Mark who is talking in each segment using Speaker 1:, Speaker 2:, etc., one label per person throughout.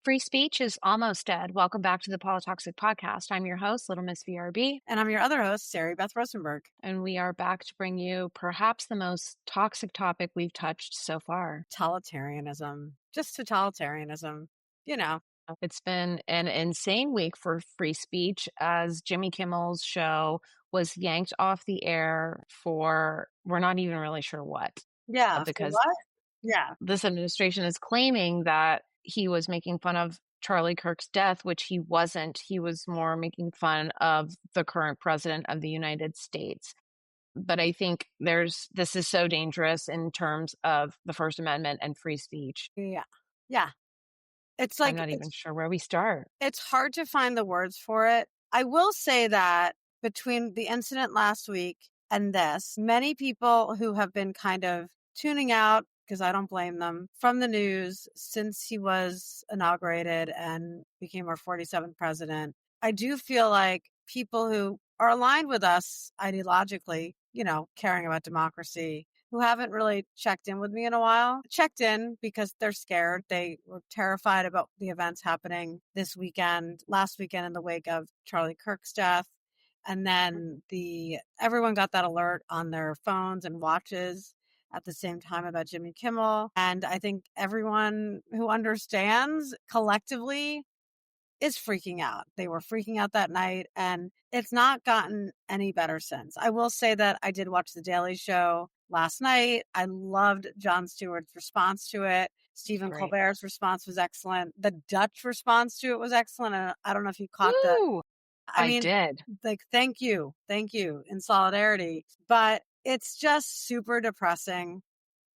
Speaker 1: Free speech is almost dead. Welcome back to the Politoxic Podcast. I'm your host, Little Miss VRB.
Speaker 2: And I'm your other host, Sari, Beth Rosenberg.
Speaker 1: And we are back to bring you perhaps the most toxic topic we've touched so far.
Speaker 2: Totalitarianism. Just totalitarianism. You know.
Speaker 1: It's been an insane week for free speech as Jimmy Kimmel's show was yanked off the air for, we're not even really sure what.
Speaker 2: Yeah.
Speaker 1: Because
Speaker 2: what? Yeah.
Speaker 1: This administration is claiming that he was making fun of Charlie Kirk's death, which he wasn't. He was more making fun of the current president of the United States. But I think this is so dangerous in terms of the First Amendment and free speech.
Speaker 2: Yeah. Yeah. It's like,
Speaker 1: I'm not even sure where we start.
Speaker 2: It's hard to find the words for it. I will say that between the incident last week and this, many people who have been kind of tuning out, because I don't blame them, from the news since he was inaugurated and became our 47th president, I do feel like people who are aligned with us ideologically, caring about democracy, who haven't really checked in with me in a while, checked in because they're scared. They were terrified about the events happening last weekend in the wake of Charlie Kirk's death. And then everyone got that alert on their phones and watches at the same time about Jimmy Kimmel. And I think everyone who understands collectively is freaking out. They were freaking out that night, and it's not gotten any better since. I will say that I did watch The Daily Show last night. I loved Jon Stewart's response to it. Stephen Colbert's response was excellent. The Dutch response to it was excellent. And I don't know if you caught that.
Speaker 1: I did.
Speaker 2: Like, thank you in solidarity. But it's just super depressing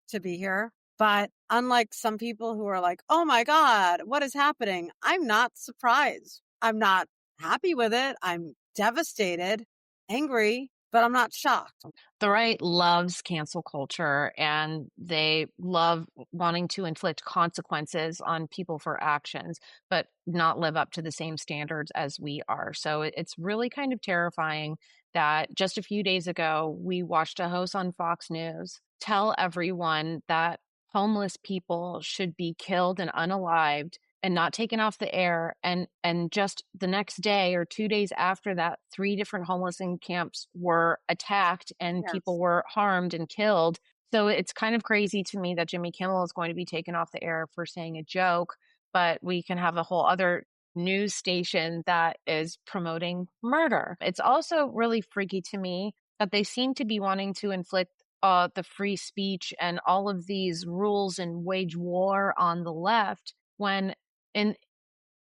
Speaker 2: to be here. But unlike some people who are like, oh my God, what is happening? I'm not surprised. I'm not happy with it. I'm devastated, angry, but I'm not shocked.
Speaker 1: The right loves cancel culture, and they love wanting to inflict consequences on people for actions, but not live up to the same standards as we are. So it's really kind of terrifying that just a few days ago, we watched a host on Fox News tell everyone that homeless people should be killed and unalived and not taken off the air. And just the next day or 2 days after that, 3 different homeless camps were attacked and people were harmed and killed. So it's kind of crazy to me that Jimmy Kimmel is going to be taken off the air for saying a joke, but we can have a whole other news station that is promoting murder. It's also really freaky to me that they seem to be wanting to inflict the free speech and all of these rules and wage war on the left when and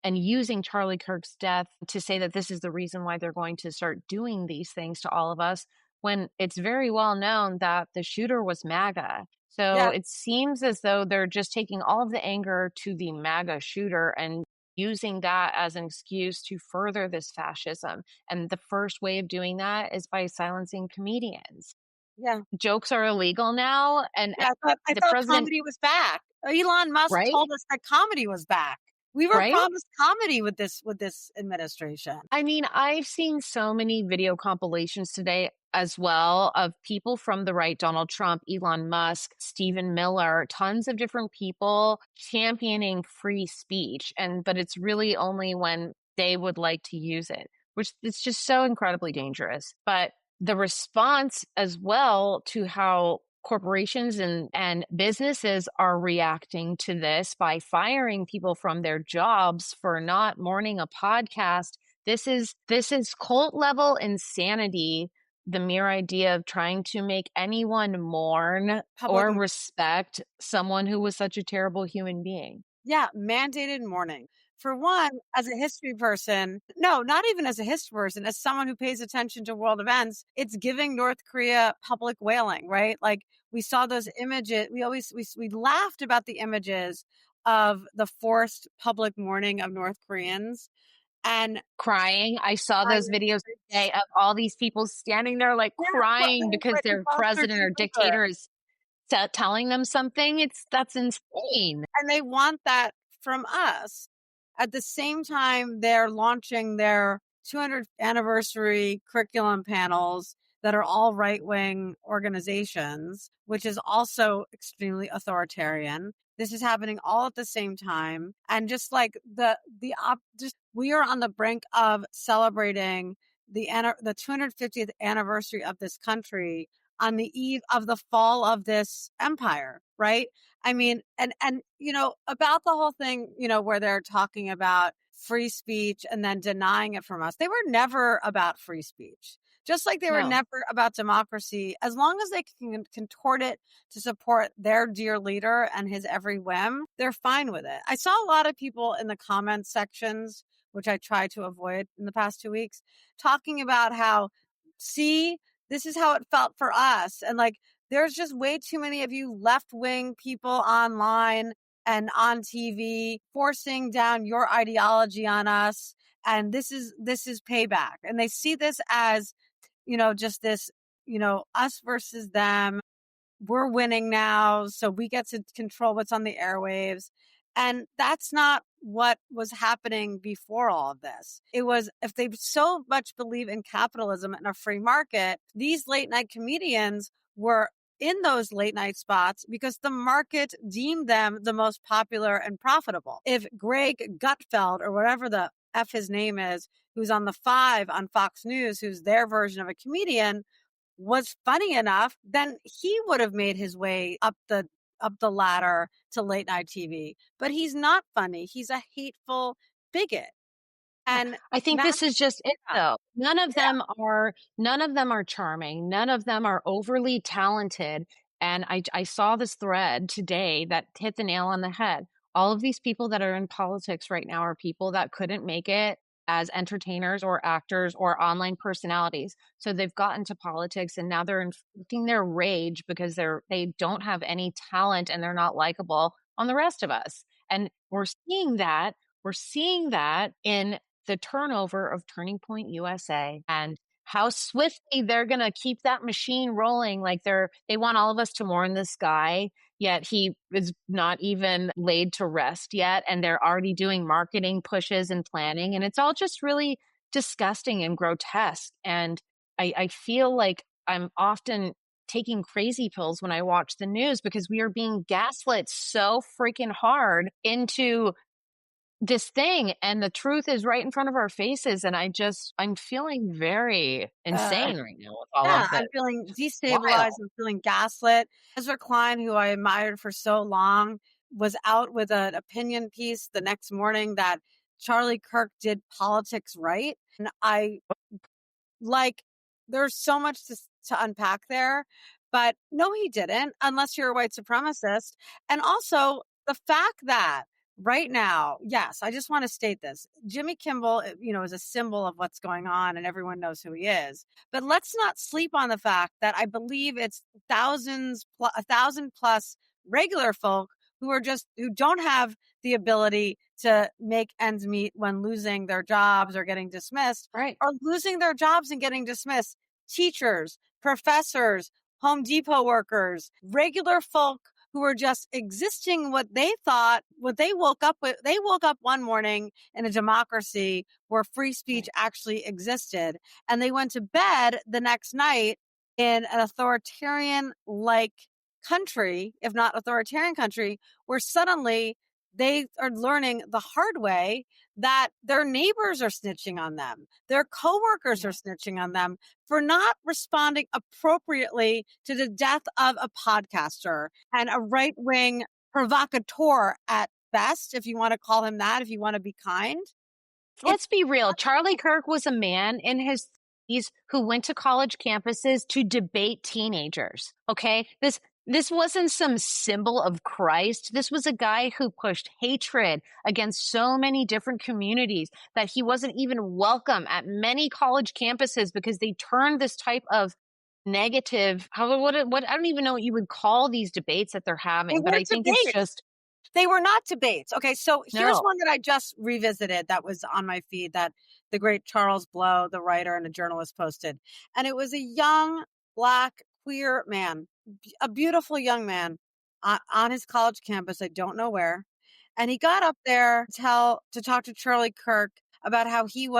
Speaker 1: using Charlie Kirk's death to say that this is the reason why they're going to start doing these things to all of us, when it's very well known that the shooter was MAGA. So It seems as though they're just taking all of the anger to the MAGA shooter and using that as an excuse to further this fascism. And the first way of doing that is by silencing comedians.
Speaker 2: Yeah.
Speaker 1: Jokes are illegal now. And
Speaker 2: I thought comedy was back. Elon Musk told us that comedy was back. We were promised comedy with this administration.
Speaker 1: I mean, I've seen so many video compilations today as well of people from the right, Donald Trump, Elon Musk, Stephen Miller, tons of different people championing free speech. But it's really only when they would like to use it, which is just so incredibly dangerous. But the response as well to how corporations and businesses are reacting to this by firing people from their jobs for not mourning a podcast. This is cult level insanity. The mere idea of trying to make anyone mourn or respect someone who was such a terrible human being.
Speaker 2: Yeah, mandated mourning. For one, as a history person, no, not even as a history person, as someone who pays attention to world events, it's giving North Korea public wailing, right? Like we saw those images. We laughed about the images of the forced public mourning of North Koreans and
Speaker 1: crying. I saw those videos today of all these people standing there like crying because their president or dictator is telling them something. That's insane.
Speaker 2: And they want that from us. At the same time, they're launching their 200th anniversary curriculum panels that are all right-wing organizations, which is also extremely authoritarian. This is happening all at the same time. And just like we are on the brink of celebrating the 250th anniversary of this country on the eve of the fall of this empire, right? I mean, and about the whole thing, where they're talking about free speech and then denying it from us. They were never about free speech. Just like they were
Speaker 1: No.
Speaker 2: never about democracy, as long as they can contort it to support their dear leader and his every whim, they're fine with it. I saw a lot of people in the comment sections, which I tried to avoid in the past 2 weeks, talking about how, see, this is how it felt for us. And like, there's just way too many of you left-wing people online and on TV forcing down your ideology on us. And this is payback. And they see this as, just this, us versus them. We're winning now, so we get to control what's on the airwaves. And that's not what was happening before all of this. It was, if they so much believe in capitalism and a free market, these late night comedians were in those late night spots because the market deemed them the most popular and profitable. If Greg Gutfeld, or whatever the F his name is, who's on the 5 on Fox News, who's their version of a comedian, was funny enough, then he would have made his way up the ladder to late night TV. But he's not funny. He's a hateful bigot. And
Speaker 1: I think this is just it, though. None of them are charming. None of them are overly talented. And I saw this thread today that hit the nail on the head. All of these people that are in politics right now are people that couldn't make it as entertainers or actors or online personalities. So they've gotten to politics and now they're inflicting their rage because they don't have any talent and they're not likable on the rest of us. And we're seeing that. We're seeing that in the turnover of Turning Point USA and how swiftly they're going to keep that machine rolling. Like they want all of us to mourn this guy, yet he is not even laid to rest yet. And they're already doing marketing pushes and planning. And it's all just really disgusting and grotesque. And I feel like I'm often taking crazy pills when I watch the news because we are being gaslit so freaking hard into this thing, and the truth is right in front of our faces. And I'm feeling very insane right now with all
Speaker 2: Yeah,
Speaker 1: of this.
Speaker 2: I'm feeling
Speaker 1: Wild.
Speaker 2: destabilized. I'm feeling gaslit. Ezra Klein, who I admired for so long, was out with an opinion piece the next morning that Charlie Kirk did politics right. And there's so much to unpack there, but no, he didn't, unless you're a white supremacist. And also the fact that right now, yes, I just want to state this. Jimmy Kimmel, is a symbol of what's going on and everyone knows who he is. But let's not sleep on the fact that I believe it's 1,000 plus regular folk who don't have the ability to make ends meet when losing their jobs or getting dismissed,
Speaker 1: Right.
Speaker 2: or losing their jobs and getting dismissed. Teachers, professors, Home Depot workers, regular folk who were just existing what they woke up with. They woke up one morning in a democracy where free speech actually existed. And they went to bed the next night in an authoritarian-like country, if not authoritarian country, where suddenly they are learning the hard way that their neighbors are snitching on them. Their coworkers are snitching on them for not responding appropriately to the death of a podcaster and a right-wing provocateur at best, if you want to call him that, if you want to be kind.
Speaker 1: Let's be real. Charlie Kirk was a man in his 30s who went to college campuses to debate teenagers. Okay. This wasn't some symbol of Christ. This was a guy who pushed hatred against so many different communities that he wasn't even welcome at many college campuses because they turned this type of negative, I don't even know what you would call these debates that they're having, but I think it's just.
Speaker 2: They were not debates. Okay, so here's
Speaker 1: No.
Speaker 2: one that I just revisited that was on my feed that the great Charles Blow, the writer and a journalist, posted. And it was a young, Black, queer man, a beautiful young man on his college campus, I don't know where. And he got up there to talk to Charlie Kirk about how he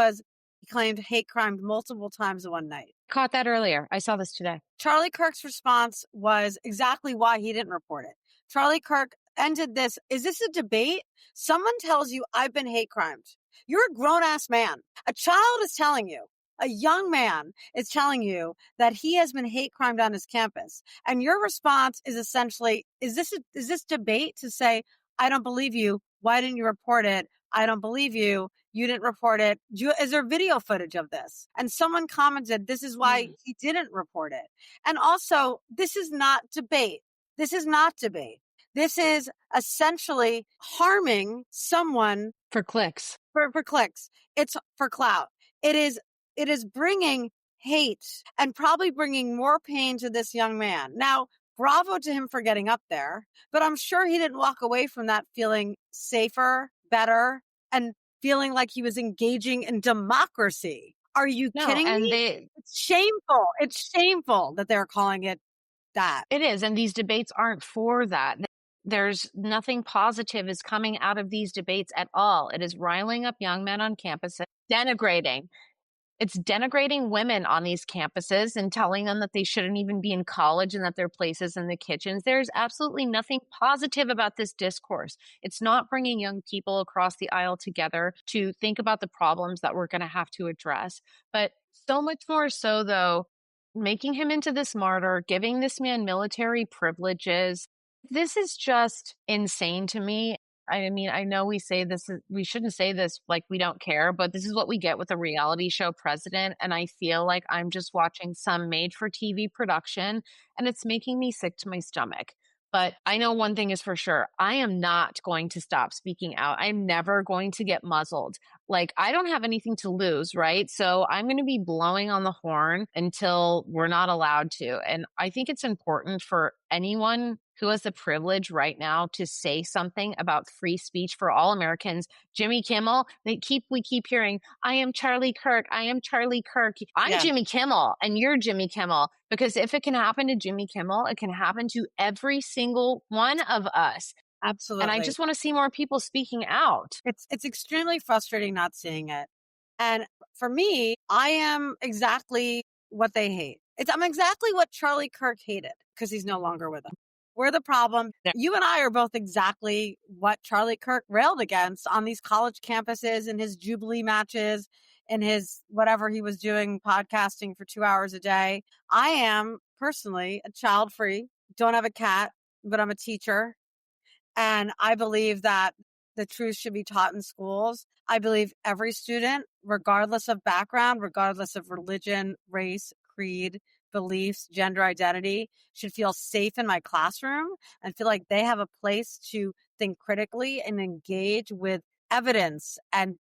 Speaker 2: claimed hate crimed multiple times one night.
Speaker 1: Caught that earlier. I saw this today.
Speaker 2: Charlie Kirk's response was exactly why he didn't report it. Charlie Kirk ended this. Is this a debate? Someone tells you I've been hate crimed. You're a grown ass man. A child is telling you, a young man is telling you that he has been hate crimed on his campus. And your response is essentially, is this debate to say, I don't believe you. Why didn't you report it? I don't believe you. You didn't report it. Is there video footage of this? And someone commented, this is why he didn't report it. And also, this is not debate. This is not debate. This is essentially harming someone
Speaker 1: for clicks.
Speaker 2: For clicks. It's for clout. It is bringing hate and probably bringing more pain to this young man. Now, bravo to him for getting up there, but I'm sure he didn't walk away from that feeling safer, better, and feeling like he was engaging in democracy. Are you kidding me? It's shameful. It's shameful that they're calling it that.
Speaker 1: It is. And these debates aren't for that. There's nothing positive is coming out of these debates at all. It is riling up young men on campuses, denigrating. It's denigrating women on these campuses and telling them that they shouldn't even be in college and that their place is in the kitchens. There's absolutely nothing positive about this discourse. It's not bringing young people across the aisle together to think about the problems that we're going to have to address. But so much more so, though, making him into this martyr, giving this man military privileges. This is just insane to me. I mean, I know we shouldn't say this like we don't care, but this is what we get with a reality show president. And I feel like I'm just watching some made for TV production and it's making me sick to my stomach. But I know one thing is for sure. I am not going to stop speaking out. I'm never going to get muzzled. Like, I don't have anything to lose, right? So I'm going to be blowing on the horn until we're not allowed to. And I think it's important for anyone who has the privilege right now to say something about free speech for all Americans. Jimmy Kimmel, we keep hearing, I am Charlie Kirk. I am Charlie Kirk. I'm Jimmy Kimmel and you're Jimmy Kimmel. Because if it can happen to Jimmy Kimmel, it can happen to every single one of us.
Speaker 2: Absolutely.
Speaker 1: And I just want to see more people speaking out.
Speaker 2: It's extremely frustrating not seeing it. And for me, I am exactly what they hate. I'm exactly what Charlie Kirk hated because he's no longer with them. We're the problem. Yeah. You and I are both exactly what Charlie Kirk railed against on these college campuses in his Jubilee matches, in his whatever he was doing, podcasting for 2 hours a day. I am personally a child free, don't have a cat, but I'm a teacher. And I believe that the truth should be taught in schools. I believe every student, regardless of background, regardless of religion, race, creed, beliefs, gender identity, should feel safe in my classroom and feel like they have a place to think critically and engage with evidence and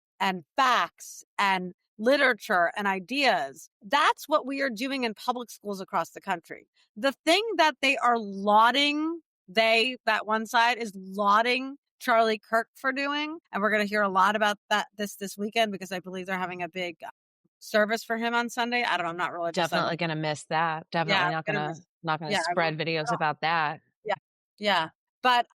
Speaker 2: facts and literature and ideas. That's what we are doing in public schools across the country. The thing that they are lauding, that one side is lauding Charlie Kirk for doing, and we're going to hear a lot about that this weekend because I believe they're having a big service for him on Sunday. I don't know. I'm not religious.
Speaker 1: Definitely going to miss that. Definitely not going to spread videos about that.
Speaker 2: Yeah. But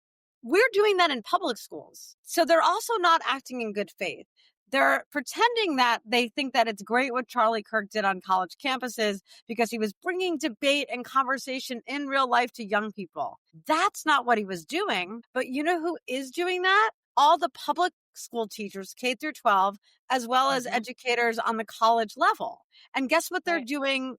Speaker 2: we're doing that in public schools. So they're also not acting in good faith. They're pretending that they think that it's great what Charlie Kirk did on college campuses because he was bringing debate and conversation in real life to young people. That's not what he was doing. But you know who is doing that? All the public school teachers, K through 12, as well as educators on the college level. And guess what they're doing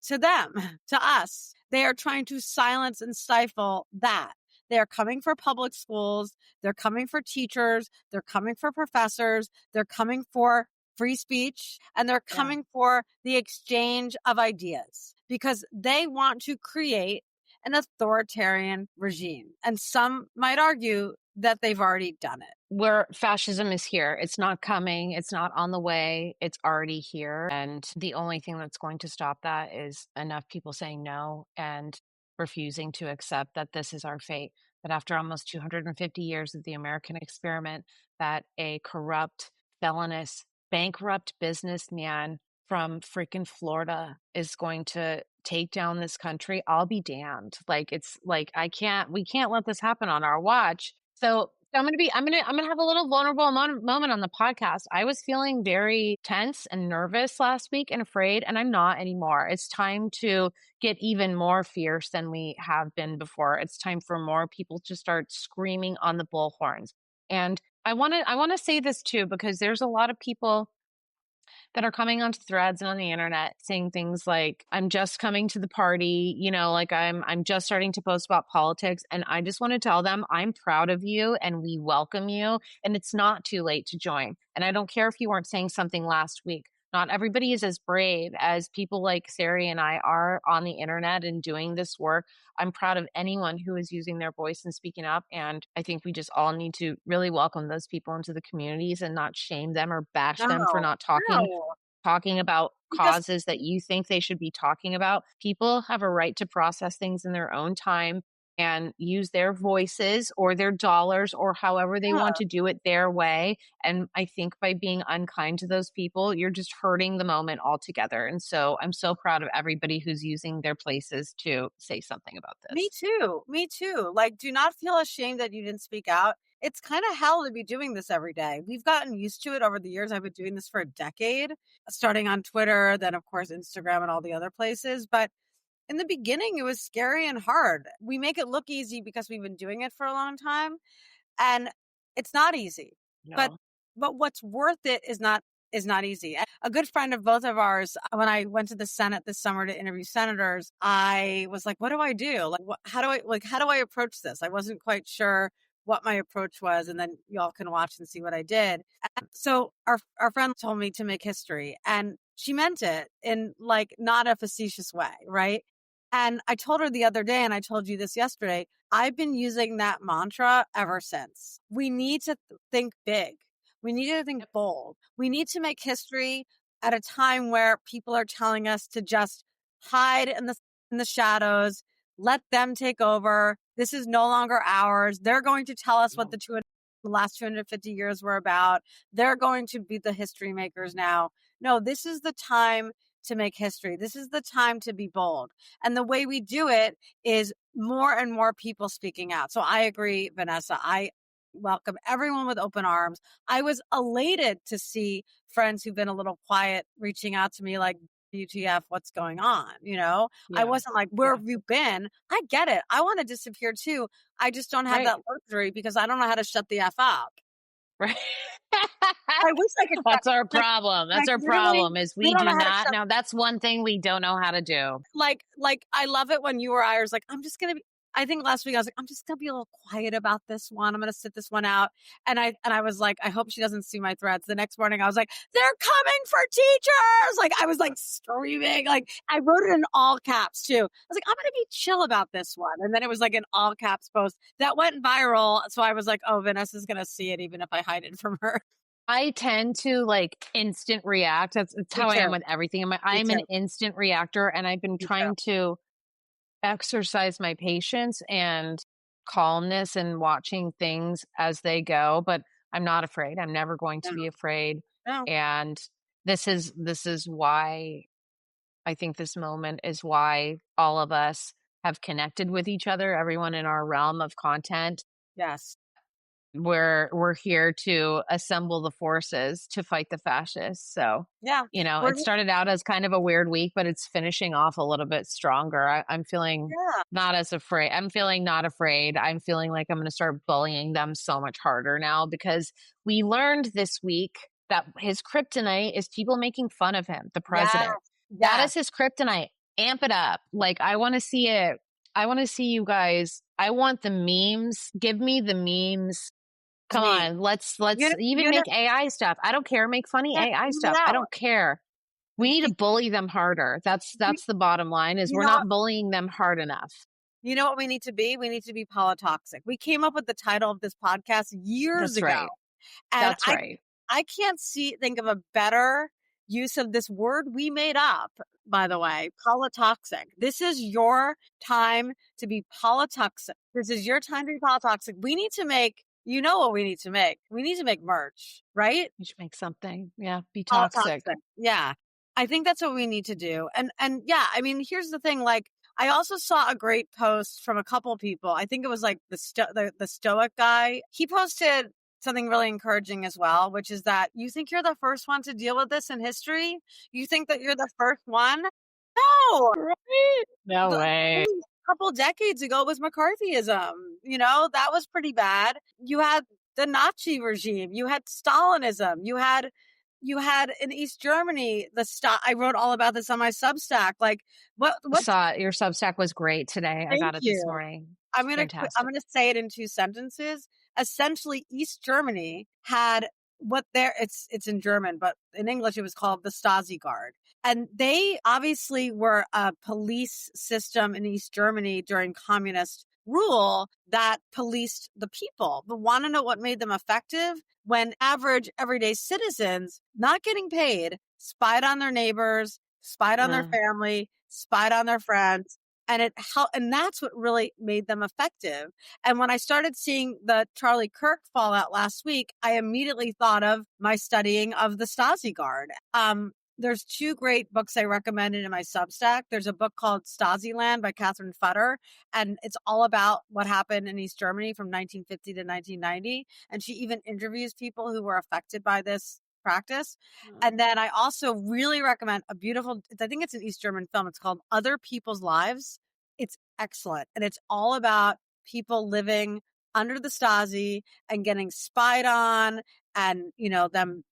Speaker 2: to them, to us? They are trying to silence and stifle that. They are coming for public schools. They're coming for teachers. They're coming for professors. They're coming for free speech. And they're coming for the exchange of ideas because they want to create an authoritarian regime. And some might argue that they've already done it.
Speaker 1: Where fascism is here. It's not coming. It's not on the way. It's already here. And the only thing that's going to stop that is enough people saying no and refusing to accept that this is our fate. That after almost 250 years of the American experiment, that a corrupt, felonious, bankrupt businessman from freaking Florida is going to take down this country. I'll be damned. Like, it's like, we can't let this happen on our watch. So I'm gonna have a little vulnerable moment on the podcast. I was feeling very tense and nervous last week and afraid, and I'm not anymore. It's time to get even more fierce than we have been before. It's time for more people to start screaming on the bullhorns. And I want to say this too, because there's a lot of people that are coming onto threads and on the internet saying things like, I'm just coming to the party, like I'm just starting to post about politics. And I just want to tell them I'm proud of you and we welcome you. And it's not too late to join. And I don't care if you weren't saying something last week. Not everybody is as brave as people like Sari and I are on the internet and doing this work. I'm proud of anyone who is using their voice and speaking up. And I think we just all need to really welcome those people into the communities and not shame them or bash them for
Speaker 2: No,
Speaker 1: not talking about
Speaker 2: because
Speaker 1: causes that you think they should be talking about. People have a right to process things in their own time and use their voices or their dollars or however they
Speaker 2: yeah,
Speaker 1: want to do it their way. And I think by being unkind to those people, you're just hurting the moment altogether. And so I'm so proud of everybody who's using their places to say something about
Speaker 2: me
Speaker 1: this.
Speaker 2: too. Me too. Like, do not feel ashamed that you didn't speak out. It's kind of hell to be doing this every day. We've gotten used to it over the years. I've been doing this for a decade, starting on Twitter, then, of course, Instagram and all the other places. But in the beginning, it was scary and hard. We make it look easy because we've been doing it for a long time. And it's not easy. But
Speaker 1: No.
Speaker 2: but what's worth it is not easy. A good friend of both of ours, when I went to the Senate this summer to interview senators, I was like, what do I do? How do I approach this? I wasn't quite sure what my approach was, and then y'all can watch and see what I did. So our friend told me to make history, and she meant it in like not a facetious way, right? And I told her the other day, and I told you this yesterday, I've been using that mantra ever since. We need to think big. We need to think bold. We need to make history at a time where people are telling us to just hide in the shadows, let them take over. This is no longer ours. They're going to tell us what
Speaker 1: No.
Speaker 2: the last 250 years were about. They're going to be the history makers now. No, this is the time to make history. This is the time to be bold. And the way we do it is more and more people speaking out. So I agree, Vanessa. I welcome everyone with open arms. I was elated to see friends who've been a little quiet reaching out to me like, WTF, what's going on? I
Speaker 1: Yeah.
Speaker 2: wasn't like, where
Speaker 1: Yeah.
Speaker 2: have you been? I get it. I want to disappear too. I just don't have
Speaker 1: Right.
Speaker 2: that luxury because I don't know how to shut the F up.
Speaker 1: Right.
Speaker 2: I wish I could
Speaker 1: That's our problem. That's
Speaker 2: like
Speaker 1: our
Speaker 2: literally,
Speaker 1: problem is
Speaker 2: we
Speaker 1: we
Speaker 2: don't
Speaker 1: do
Speaker 2: know how to
Speaker 1: not.
Speaker 2: shut
Speaker 1: Now that's one thing we don't know how to do.
Speaker 2: like I love it when you or I was like, I'm just gonna be I think last week I was like, I'm just gonna be a little quiet about this one. I'm gonna sit this one out. And I was like, I hope she doesn't see my threads. The next morning I was like, they're coming for teachers. Like I was like screaming. Like I wrote it in all caps too. I was like, I'm gonna be chill about this one. And then it was like an all caps post that went viral. So I was like, oh, Vanessa's gonna see it even if I hide it from her.
Speaker 1: I tend to like instant react. That's
Speaker 2: Me
Speaker 1: how I am
Speaker 2: too.
Speaker 1: with everything.
Speaker 2: Me
Speaker 1: I'm an
Speaker 2: too.
Speaker 1: instant reactor, and I've been
Speaker 2: Me too.
Speaker 1: trying to exercise my patience and calmness and watching things as they go. But I'm not afraid. I'm never going
Speaker 2: No,
Speaker 1: to be afraid.
Speaker 2: no.
Speaker 1: And this is why I think this moment is why all of us have connected with each other, everyone in our realm of content.
Speaker 2: Yes.
Speaker 1: We're here to assemble the forces to fight the fascists. So,
Speaker 2: Yeah. We're
Speaker 1: it started out as kind of a weird week, but it's finishing off a little bit stronger. I'm feeling
Speaker 2: yeah.
Speaker 1: not as afraid. I'm feeling not afraid. I'm feeling like I'm going to start bullying them so much harder now because we learned this week that his kryptonite is people making fun of him, the
Speaker 2: Yes.
Speaker 1: president. That
Speaker 2: Yes.
Speaker 1: is his kryptonite. Amp it up. Like, I want to see it. I want to see you guys. I want the memes. Give me the memes. Come
Speaker 2: Me.
Speaker 1: on, let's
Speaker 2: Unit,
Speaker 1: even
Speaker 2: unit,
Speaker 1: make AI stuff. I don't care. Make funny AI
Speaker 2: unit
Speaker 1: stuff. I
Speaker 2: out.
Speaker 1: don't care. We need to bully them harder. That's
Speaker 2: You
Speaker 1: that's the bottom line is
Speaker 2: you
Speaker 1: we're
Speaker 2: know what?
Speaker 1: not bullying them hard enough.
Speaker 2: You know what we need to be? We need to be Politoxic. We came up with the title of this podcast years
Speaker 1: That's
Speaker 2: ago,
Speaker 1: right.
Speaker 2: and
Speaker 1: That's
Speaker 2: I
Speaker 1: right.
Speaker 2: I can't think of a better use of this word we made up. By the way, Politoxic. This is your time to be Politoxic. This is your time to be Politoxic. We need to make. You know what we need to make? We need to make merch, right?
Speaker 1: You should make something. Yeah. Be
Speaker 2: All
Speaker 1: toxic.
Speaker 2: toxic. Yeah. I think that's what we need to do. And yeah, I mean, here's the thing, like I also saw a great post from a couple people. I think it was like the Stoic guy. He posted something really encouraging as well, which is that you think you're the first one to deal with this in history? You think that you're the first one? No.
Speaker 1: Right? No way.
Speaker 2: A couple decades ago was McCarthyism. That was pretty bad. You had the Nazi regime. You had Stalinism. You had in East Germany I wrote all about this on my Substack. Like what?
Speaker 1: Saw your Substack was great today. I
Speaker 2: Thank
Speaker 1: got it this
Speaker 2: you.
Speaker 1: morning.
Speaker 2: I'm
Speaker 1: It's
Speaker 2: gonna I'm
Speaker 1: fantastic.
Speaker 2: gonna say it in 2 sentences. Essentially, East Germany had it's in German, but in English it was called the Stasi Guard. And they obviously were a police system in East Germany during communist rule that policed the people. But want to know what made them effective? When average everyday citizens, not getting paid, spied on their neighbors, spied on their family, spied on their friends, and that's what really made them effective. And when I started seeing the Charlie Kirk fallout last week, I immediately thought of my studying of the Stasi Guard. There's 2 great books I recommended in my Substack. There's a book called Stasi-Land by Catherine Futter, and it's all about what happened in East Germany from 1950 to 1990. And she even interviews people who were affected by this practice. And then I also really recommend I think it's an East German film. It's called Other People's Lives. It's excellent. And it's all about people living under the Stasi and getting spied on and, them,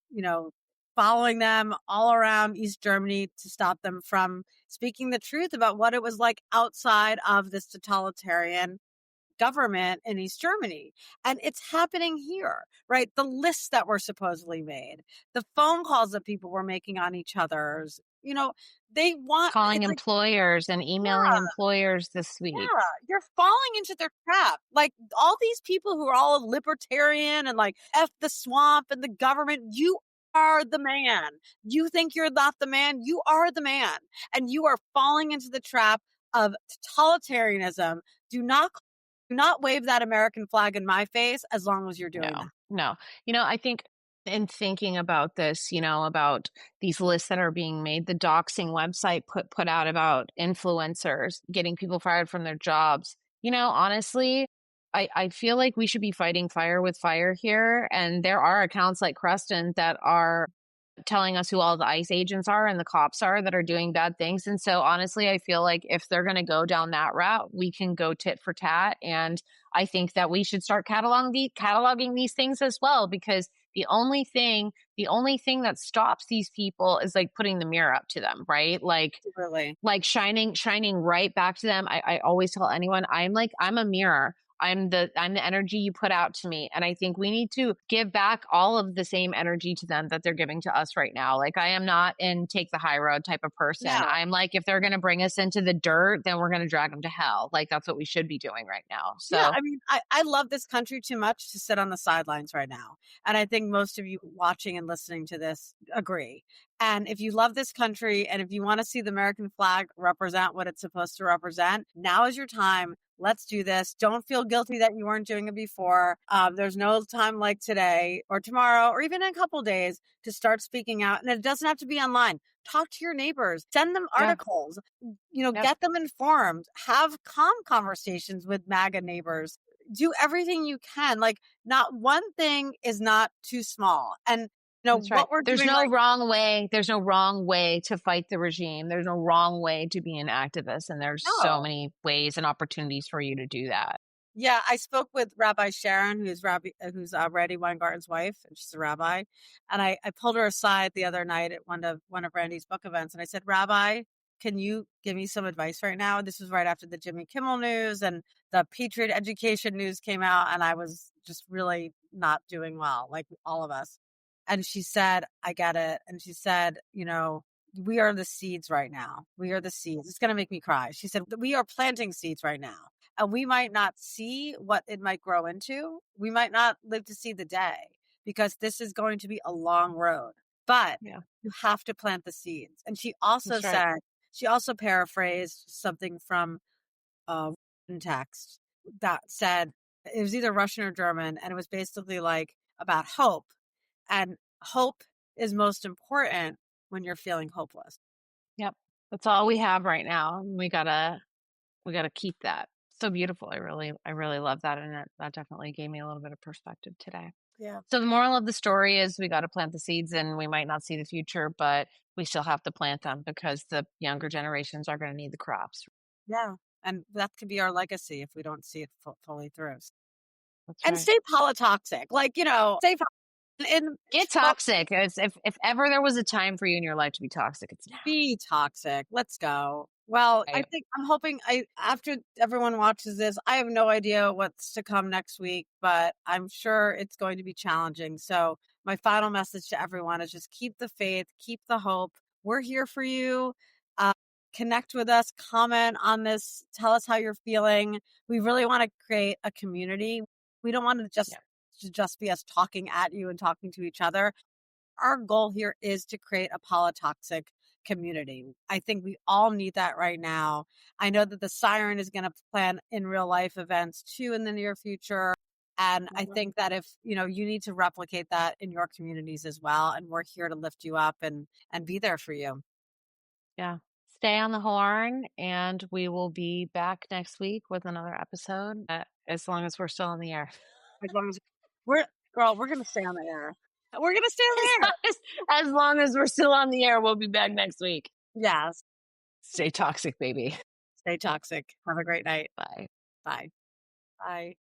Speaker 2: following them all around East Germany to stop them from speaking the truth about what it was like outside of this totalitarian government in East Germany. And it's happening here, right? The lists that were supposedly made, the phone calls that people were making on each other's, they want,
Speaker 1: Calling
Speaker 2: it's like,
Speaker 1: employers and emailing employers this week.
Speaker 2: yeah, you're falling into their trap. Like all these people who are all libertarian and like F the swamp and the government, you are the man. You think you're not the man, you are the man. And you are falling into the trap of totalitarianism. Do not wave that American flag in my face as long as you're doing that.
Speaker 1: No. I think in thinking about this, about these lists that are being made, the doxing website put out about influencers getting people fired from their jobs. Honestly, I feel like we should be fighting fire with fire here. And there are accounts like Creston that are telling us who all the ICE agents are and the cops are that are doing bad things. And so honestly, I feel like if they're going to go down that route, we can go tit for tat. And I think that we should start cataloging these things as well, because the only thing that stops these people is like putting the mirror up to them, right?
Speaker 2: Really.
Speaker 1: Like shining right back to them. I always tell anyone, I'm a mirror. I'm the energy you put out to me. And I think we need to give back all of the same energy to them that they're giving to us right now. Like I am not in take the high road type of person.
Speaker 2: No.
Speaker 1: I'm like, if they're going to bring us into the dirt, then we're going to drag them to hell. Like that's what we should be doing right now. So
Speaker 2: yeah, I mean, I love this country too much to sit on the sidelines right now. And I think most of you watching and listening to this agree. And if you love this country and if you want to see the American flag represent what it's supposed to represent, now is your time. Let's do this. Don't feel guilty that you weren't doing it before. There's no time like today or tomorrow or even in a couple days to start speaking out. And it doesn't have to be online. Talk to your neighbors, send them articles, get them informed, have calm conversations with MAGA neighbors, do everything you can. Like not one thing is not too small. And
Speaker 1: that's right.
Speaker 2: what we're
Speaker 1: There's
Speaker 2: doing
Speaker 1: no wrong way. There's no wrong way to fight the regime. There's no wrong way to be an activist. And there's so many ways and opportunities for you to do that.
Speaker 2: Yeah, I spoke with Rabbi Sharon, who's Randy Weingarten's wife, and she's a rabbi. And I pulled her aside the other night at one of Randy's book events, and I said, "Rabbi, can you give me some advice right now?" This was right after the Jimmy Kimmel news and the Patriot Education news came out, and I was just really not doing well, like all of us. And she said, "I get it." And she said, "We are the seeds right now. We are the seeds." It's going to make me cry. She said, "We are planting seeds right now. And we might not see what it might grow into. We might not live to see the day because this is going to be a long road. But you have to plant the seeds." And she also said, she also paraphrased something from a written text that said, it was either Russian or German, and it was basically like about hope. And hope is most important when you're feeling hopeless.
Speaker 1: Yep. That's all we have right now. We gotta we got to keep that. So beautiful. I really love that. And that definitely gave me a little bit of perspective today.
Speaker 2: Yeah.
Speaker 1: So the moral of the story is we got to plant the seeds, and we might not see the future, but we still have to plant them because the younger generations are going to need the crops.
Speaker 2: Yeah. And that could be our legacy if we don't see it fully through.
Speaker 1: That's
Speaker 2: And
Speaker 1: right.
Speaker 2: stay polytoxic. Like, stay in
Speaker 1: Get toxic. If ever there was a time for you in your life to be toxic, it's now.
Speaker 2: be toxic. Let's go. Well, I
Speaker 1: Right.
Speaker 2: think I'm hoping after everyone watches this, I have no idea what's to come next week, but I'm sure it's going to be challenging. So my final message to everyone is just keep the faith, keep the hope. We're here for you. Connect with us, comment on this, tell us how you're feeling. We really want to create a community. We don't want to just be us talking at you and talking to each other. Our goal here is to create a polytoxic community. I think we all need that right now. I know that the Siren is going to plan in real life events too in the near future. And I think that if, you need to replicate that in your communities as well. And we're here to lift you up and be there for you.
Speaker 1: Yeah. Stay on the horn, and we will be back next week with another episode, as long as we're still on the air.
Speaker 2: As long as we're going to stay on the air. We're going to stay on the air.
Speaker 1: As long as we're still on the air, we'll be back next week.
Speaker 2: Yes.
Speaker 1: Stay toxic, baby.
Speaker 2: Stay toxic. Have a great night.
Speaker 1: Bye.
Speaker 2: Bye. Bye.